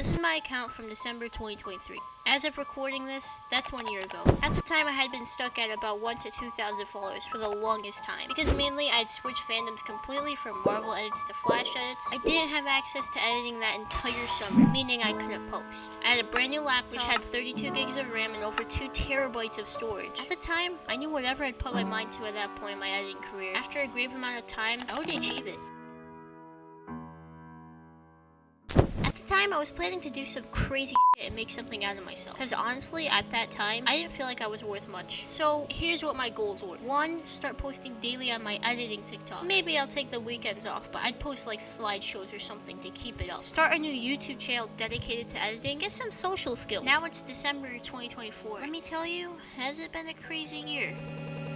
This is my account from December 2023. As of recording this, that's 1 year ago. At the time, I had been stuck at about 1,000 to 2,000 followers for the longest time, because mainly I'd switched fandoms completely from Marvel edits to Flash edits. I didn't have access to editing that entire summer, meaning I couldn't post. I had a brand new laptop, which had 32 gigs of RAM and over 2 terabytes of storage. At the time, I knew whatever I'd put my mind to at that point in my editing career, after a brief amount of time, I would achieve it. At the time, I was planning to do some crazy shit and make something out of myself. Because honestly, at that time, I didn't feel like I was worth much. So, here's what my goals were. 1, start posting daily on my editing TikTok. Maybe I'll take the weekends off, but I'd post like slideshows or something to keep it up. Start a new YouTube channel dedicated to editing. Get some social skills. Now it's December 2024. Let me tell you, has it been a crazy year?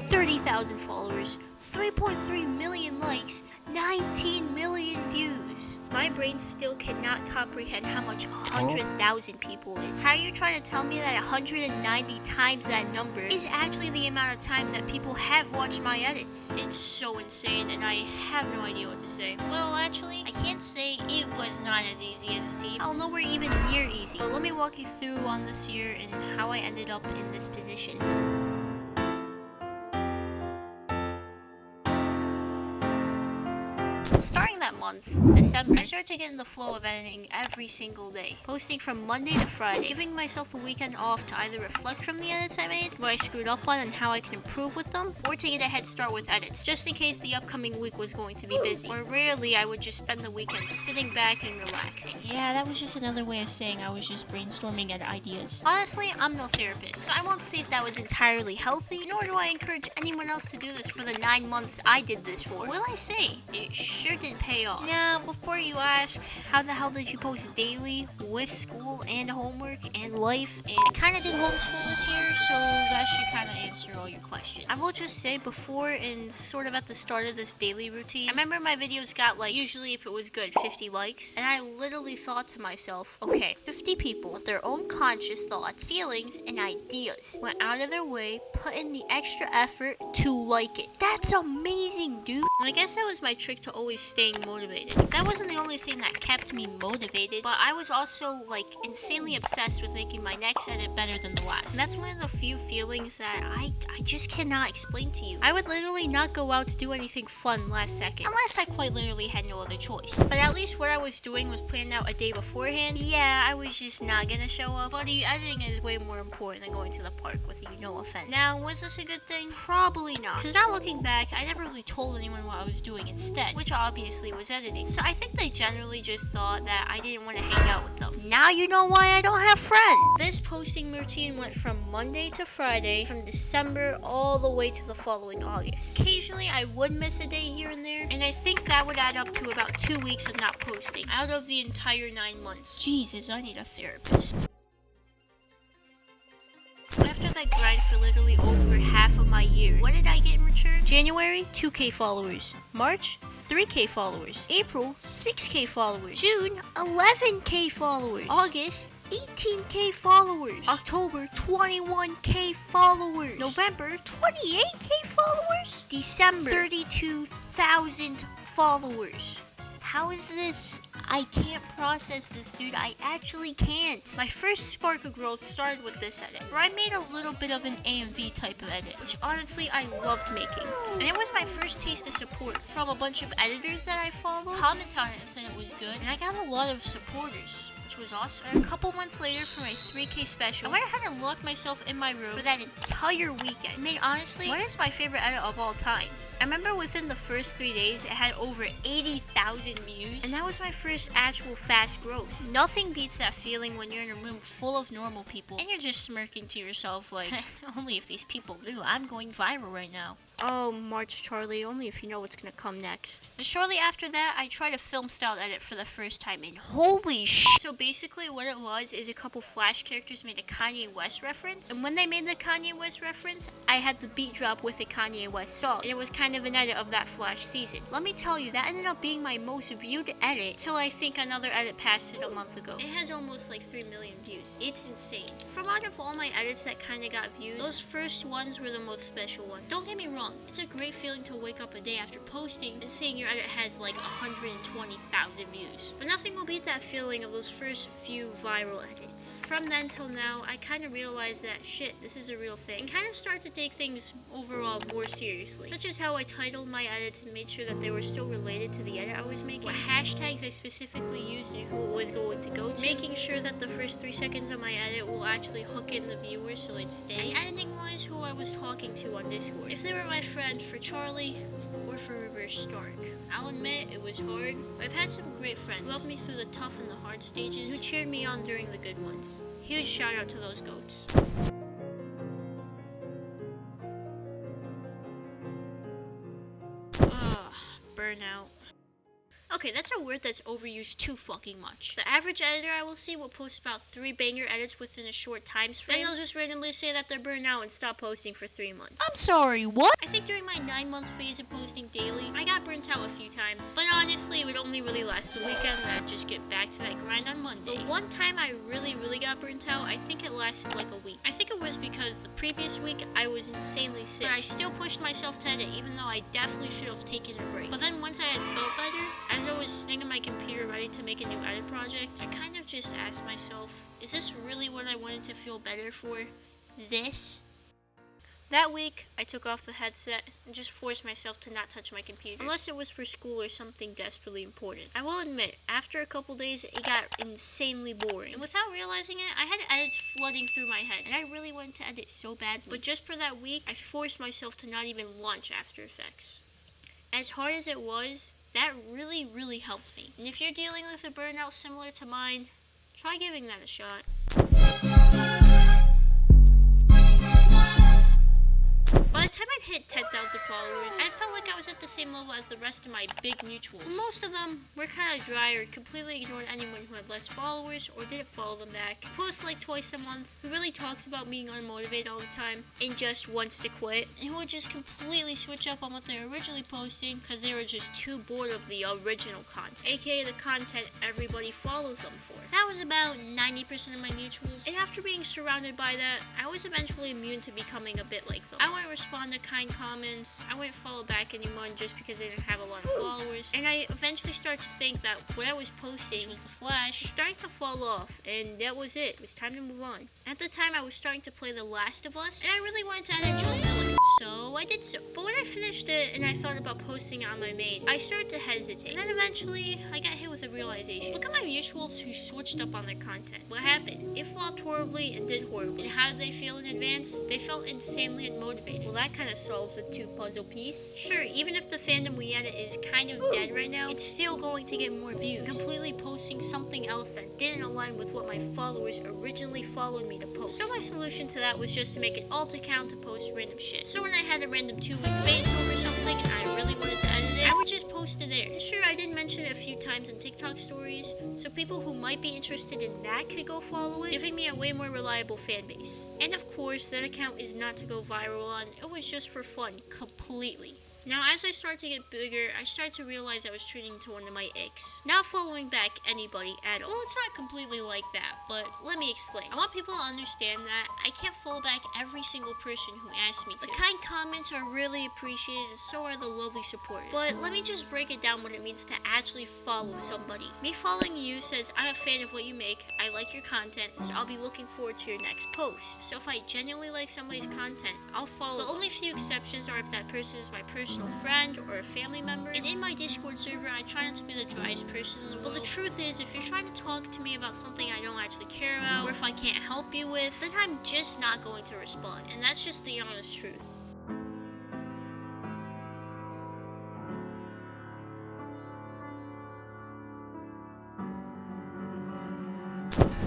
30,000 followers, 3.3 million likes, 19 million views. My brain still cannot comprehend how much 100,000 people is. How are you trying to tell me that 190 times that number is actually the amount of times that people have watched my edits? It's so insane, and I have no idea what to say. Well, actually, I can't say it was not as easy as it seemed. I'll nowhere even near easy. But let me walk you through on this year and how I ended up in this position. Starting that month, December, I started to get in the flow of editing every single day, posting from Monday to Friday, giving myself the weekend off to either reflect from the edits I made, what I screwed up on and how I can improve with them, or to get a head start with edits, just in case the upcoming week was going to be busy. Or rarely, I would just spend the weekend sitting back and relaxing. Yeah, that was just another way of saying I was just brainstorming at ideas. Honestly, I'm no therapist, so I won't say if that was entirely healthy, nor do I encourage anyone else to do this for the 9 months I did this for. Will I say, it sure did pay off. Now, before you ask, how the hell did you post daily with school and homework and life? And I kind of did homeschool this year, so that should kind of answer all your questions. I will just say, before and sort of at the start of this daily routine, I remember my videos got like, usually if it was good, 50 likes. And I literally thought to myself, okay, 50 people with their own conscious thoughts, feelings, and ideas went out of their way, put in the extra effort to like it. That's amazing, dude. And I guess that was my trick to always staying motivated. That wasn't the only thing that kept me motivated, but I was also like insanely obsessed with making my next edit better than the last. And that's one of the few feelings that I just cannot explain to you. I would literally not go out to do anything fun last second, unless I quite literally had no other choice. But at least what I was doing was planned out a day beforehand. Yeah, I was just not gonna show up, but editing is way more important than going to the park with you, no offense. Now, was this a good thing? Probably not. Because now looking back, I never really told anyone what I was doing instead, which obviously was editing. So I think they generally just thought that I didn't want to hang out with them. Now you know why I don't have friends. This posting routine went from Monday to Friday, from December all the way to the following August. Occasionally I would miss a day here and there, and I think that would add up to about 2 weeks of not posting out of the entire 9 months. Jesus, I need a therapist. After that grind for literally over half of my year, what did I get in return? January, 2K followers. March, 3K followers. April, 6K followers. June, 11K followers. August, 18K followers. October, 21K followers. November, 28K followers. December, 32,000 followers. How is this? I can't process this, dude. I actually can't. My first spark of growth started with this edit, where I made a little bit of an AMV type of edit, which honestly I loved making. And it was my first taste of support from a bunch of editors that I followed, commented on it and said it was good, and I got a lot of supporters, which was awesome. And a couple months later, for my 3K special, I went ahead and locked myself in my room for that entire weekend. I mean, honestly, what is my favorite edit of all times? I remember within the first 3 days, it had over 80,000 views, and that was my first actual fast growth. Nothing beats that feeling when you're in a room full of normal people, and you're just smirking to yourself like, only if these people knew I'm going viral right now. Oh, March Charlie, only if you know what's gonna come next. And shortly after that, I tried a film style edit for the first time, and holy sh! So basically what it was is a couple Flash characters made a Kanye West reference, and when they made the Kanye West reference, I had the beat drop with a Kanye West song, and it was kind of an edit of that Flash season. Let me tell you, that ended up being my most viewed edit till I think another edit passed it a month ago. It has almost like 3 million views. It's insane. From out of all my edits that kinda got views, those first ones were the most special ones. Don't get me wrong, wrong, it's a great feeling to wake up a day after posting and seeing your edit has like 120,000 views. But nothing will beat that feeling of those first few viral edits. From then till now, I kind of realized that shit, this is a real thing, and kind of start to take things overall more seriously, such as how I titled my edits and made sure that they were still related to the edit I was making, what hashtags I specifically used and who it was going to go to, making sure that the first 3 seconds of my edit will actually hook in the viewers so they'd stay, and editing wise who I was talking to on Discord, if they were my friend for Charlie or for Reverse Stark. I'll admit it was hard, but I've had some great friends who helped me through the tough and the hard stages, who cheered me on during the good ones. Huge shout out to those goats. Burnout. Okay, that's a word that's overused too fucking much. The average editor I will see will post about 3 banger edits within a short time frame. Then they'll just randomly say that they're burnt out and stop posting for 3 months. I'm sorry, what? I think during my 9-month phase of posting daily, I got burnt out a few times. But honestly, it would only really last a weekend and I'd just get back to that grind on Monday. But one time I really got burnt out, I think it lasted like a week. I think it was because the previous week I was insanely sick, but I still pushed myself to edit even though I definitely should have taken a break. But then once I had felt better, as I was sitting on my computer ready to make a new edit project, I kind of just asked myself, is this really what I wanted to feel better for? This? That week, I took off the headset and just forced myself to not touch my computer, unless it was for school or something desperately important. I will admit, after a couple days, it got insanely boring, and without realizing it, I had edits flooding through my head, and I really wanted to edit so badly. But just for that week, I forced myself to not even launch After Effects. As hard as it was, that really helped me. And if you're dealing with a burnout similar to mine, try giving that a shot. By the time I'd hit 10,000 followers, I felt like I was at the same level as the rest of my big mutuals. Most of them were kind of dry or completely ignored anyone who had less followers or didn't follow them back. Posts like twice a month, who really talks about being unmotivated all the time and just wants to quit, and who would just completely switch up on what they were originally posting because they were just too bored of the original content, aka the content everybody follows them for. That was about 90% of my mutuals, and after being surrounded by that, I was eventually immune to becoming a bit like them. I wouldn't respond to kind comments, I wouldn't follow back anyone just because they didn't have a lot of followers, and I eventually started to think that what I was posting, which was the Flash, was starting to fall off, and that was it. It was time to move on. At the time, I was starting to play The Last of Us, and I really wanted to edit Joel Miller, so I did so. But when I finished it and I thought about posting it on my main, I started to hesitate, and then eventually, I got hit with a realization. Look at my mutuals who switched up on their content. What happened? It flopped horribly and did horribly. And how did they feel in advance? They felt insanely unmotivated. Well, that kind of solves the 2 puzzle piece. Sure, even if the fandom we edit is kind of dead right now, it's still going to get more views. Completely posting something else that didn't align with what my followers originally followed me to post. So my solution to that was just to make an alt account to post random shit. So when I had a random 2-week phase over something and I really wanted to edit it, I would just post it there. And sure, I did mention it a few times in TikTok stories, so people who might be interested in that could go follow it, giving me a way more reliable fan base. And of course, that account is not to go viral on, it was just for fun, completely. Now, as I started to get bigger, I started to realize I was turning into one of my icks. Not following back anybody at all. Well, it's not completely like that, but let me explain. I want people to understand that I can't follow back every single person who asks me to. The kind comments are really appreciated, and so are the lovely supporters. But let me just break it down what it means to actually follow somebody. Me following you says, I'm a fan of what you make, I like your content, so I'll be looking forward to your next post. So if I genuinely like somebody's content, I'll follow. The only few exceptions are if that person is my personal friend or a family member, and in my Discord server I try not to be the driest person in the world. But the truth is, if you're trying to talk to me about something I don't actually care about, or if I can't help you with, then I'm just not going to respond, and that's just the honest truth.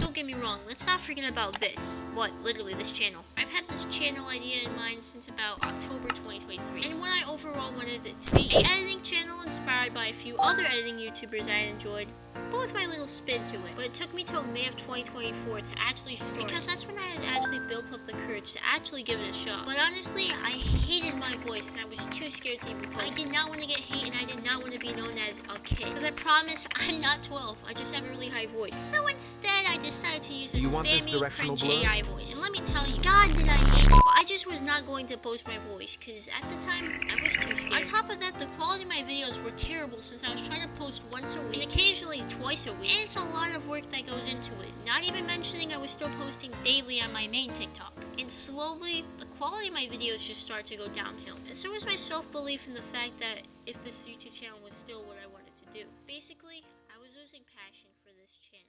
Don't get me wrong, let's not forget about this. What? Literally this channel. I've had this channel idea in mind since about October 2023, and what I overall wanted it to be. An editing channel inspired by a few other editing YouTubers I enjoyed, but with my little spin to it. But it took me till May of 2024 to actually start, because that's when I had actually built up the courage to actually give it a shot. But honestly, I hated my voice and I was too scared to even post. I did not want to get hate and I did not want to be known as a kid. Because I promise, I'm not 12. I just have a really high voice. So instead, I decided to use a spammy, cringe AI voice. And let me tell you, God did I hate it. But I just just was not going to post my voice, because at the time, I was too scared. On top of that, the quality of my videos were terrible since I was trying to post once a week, and occasionally twice a week. And it's a lot of work that goes into it. Not even mentioning I was still posting daily on my main TikTok. And slowly, the quality of my videos just started to go downhill. And so was my self-belief in the fact that if this YouTube channel was still what I wanted to do. Basically, I was losing passion for this channel.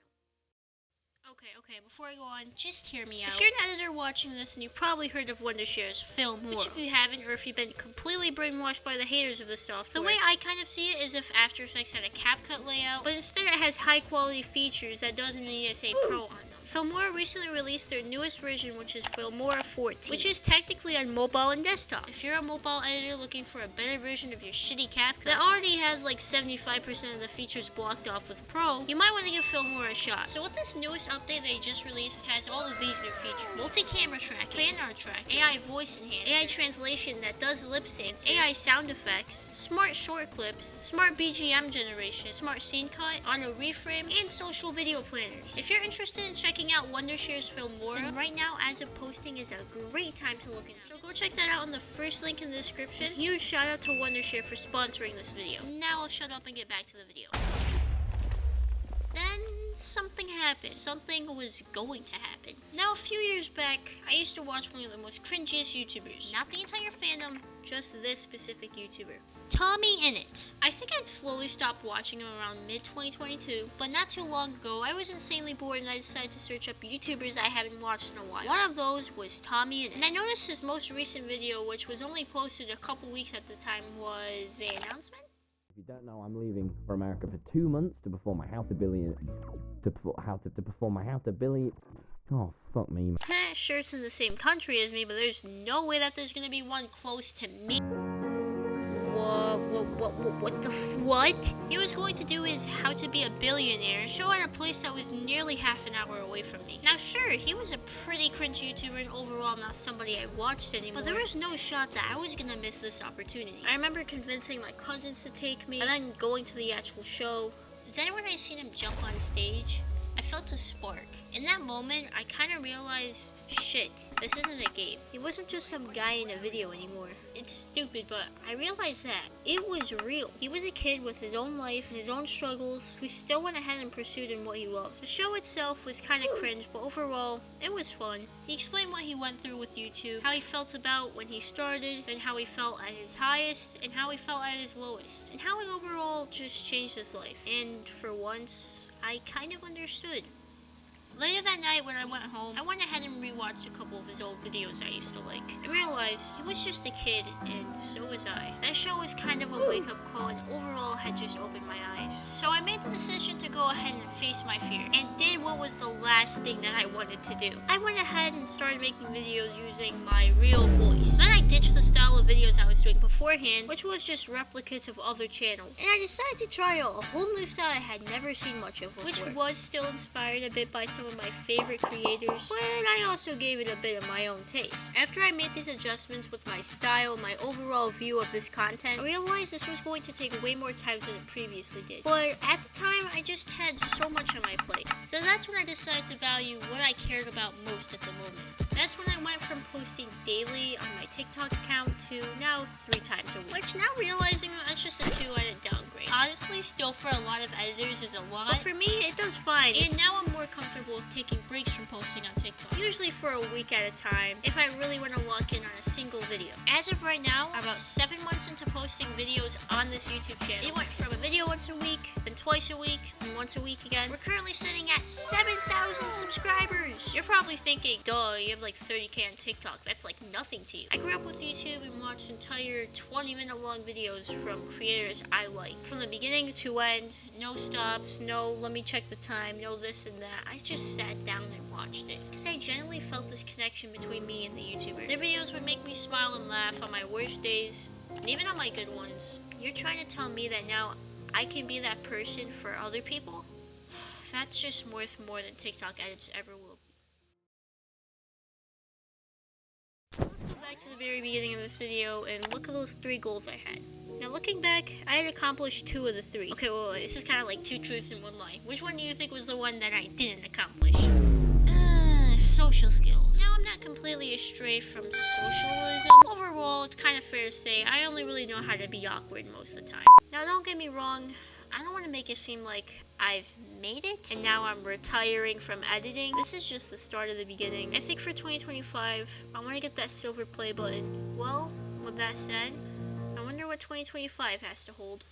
Okay, before I go on, just hear me out. If you're an editor watching this, and you've probably heard of Wondershare's Filmora, which if you haven't, or if you've been completely brainwashed by the haters of the software, the way I kind of see it is if After Effects had a CapCut layout, but instead it has high quality features that doesn't need ESA Pro on them. Filmora recently released their newest version, which is Filmora 14, which is technically on mobile and desktop. If you're a mobile editor looking for a better version of your shitty CapCut that already has like 75% of the features blocked off with Pro, you might want to give Filmora a shot. So with this newest update they just released has all of these new features: multi-camera tracking, fan art tracking, AI voice enhancer, AI translation that does lip syncs, AI sound effects, smart short clips, smart BGM generation, smart scene cut, auto reframe, and social video planners. If you're interested in checking out Wondershare's Filmora, then right now as of posting is a great time to look into. So go check that out on the first link in the description. Huge shout out to Wondershare for sponsoring this video. Now I'll shut up and get back to the video. Then something happened. Something was going to happen. Now, a few years back, I used to watch one of the most cringiest YouTubers. Not the entire fandom, just this specific YouTuber. TommyInnit. I think I'd slowly stopped watching him around mid-2022, but not too long ago, I was insanely bored and I decided to search up YouTubers I haven't watched in a while. One of those was TommyInnit. And I noticed his most recent video, which was only posted a couple weeks at the time, was an announcement? If you don't know, I'm leaving for America for 2 months to perform my How to Billion... Oh, fuck me. Sure, it's in the same country as me, but there's no way that there's gonna be one close to me. What? He was going to do his How to Be a Billionaire show at a place that was nearly half an hour away from me. Now sure, he was a pretty cringe YouTuber and overall not somebody I watched anymore, but there was no shot that I was gonna miss this opportunity. I remember convincing my cousins to take me, and then going to the actual show. Then when I seen him jump on stage, I felt a spark. In that moment, I kind of realized, shit, this isn't a game. He wasn't just some guy in a video anymore. It's stupid, but I realized that it was real. He was a kid with his own life, his own struggles, who still went ahead and pursued in what he loved. The show itself was kind of cringe, but overall, it was fun. He explained what he went through with YouTube, how he felt about when he started, then how he felt at his highest, and how he felt at his lowest, and how it overall just changed his life. And for once, I kind of understood. Later that night when I went home, I went ahead and rewatched a couple of his old videos I used to like. I realized he was just a kid, and so was I. That show was kind of a wake-up call and overall had just opened my eyes. So I made the decision to go ahead and face my fear, and did what was the last thing that I wanted to do. I went ahead and started making videos using my real voice. Then I ditched the style of videos I was doing beforehand, which was just replicates of other channels. And I decided to try out a whole new style I had never seen much of before, which was still inspired a bit by some of my favorite creators, but I also gave it a bit of my own taste. After I made these adjustments with my style and my overall view of this content, I realized this was going to take way more time than it previously did. But at the time, I just had so much on my plate. So that's when I decided to value what I cared about most at the moment. That's when I went from posting daily on my TikTok account to now 3 times a week. Which now realizing that's just a 2-edit downgrade. Honestly, still for a lot of editors is a lot, but for me, it does fine. And now I'm more comfortable with taking breaks from posting on TikTok. Usually for a week at a time, if I really want to lock in on a single video. As of right now, I'm about 7 months into posting videos on this YouTube channel. It went from a video once a week, then twice a week, then once a week again. We're currently sitting at 7,000 subscribers! You're probably thinking, duh, you have like 30k on TikTok. That's like nothing to you. I grew up with YouTube and watched entire 20-minute long videos from creators I like. From the beginning to end, no stops, no let me check the time, no this and that. I just sat down and watched it. Because I genuinely felt this connection between me and the YouTuber. Their videos would make me smile and laugh on my worst days, and even on my good ones. You're trying to tell me that now I can be that person for other people? That's just worth more than TikTok edits ever will be. So let's go back to the very beginning of this video and look at those 3 goals I had. Now looking back, I had accomplished 2 of the 3. Okay, well, this is kind of like 2 truths in 1 lie. Which one do you think was the one that I didn't accomplish? Social skills. Now, I'm not completely slightly astray from socialism. Overall, it's kind of fair to say I only really know how to be awkward most of the time. Now, don't get me wrong, I don't want to make it seem like I've made it and now I'm retiring from editing. This is just the start of the beginning. I think for 2025, I want to get that silver play button. Well, with that said, I wonder what 2025 has to hold.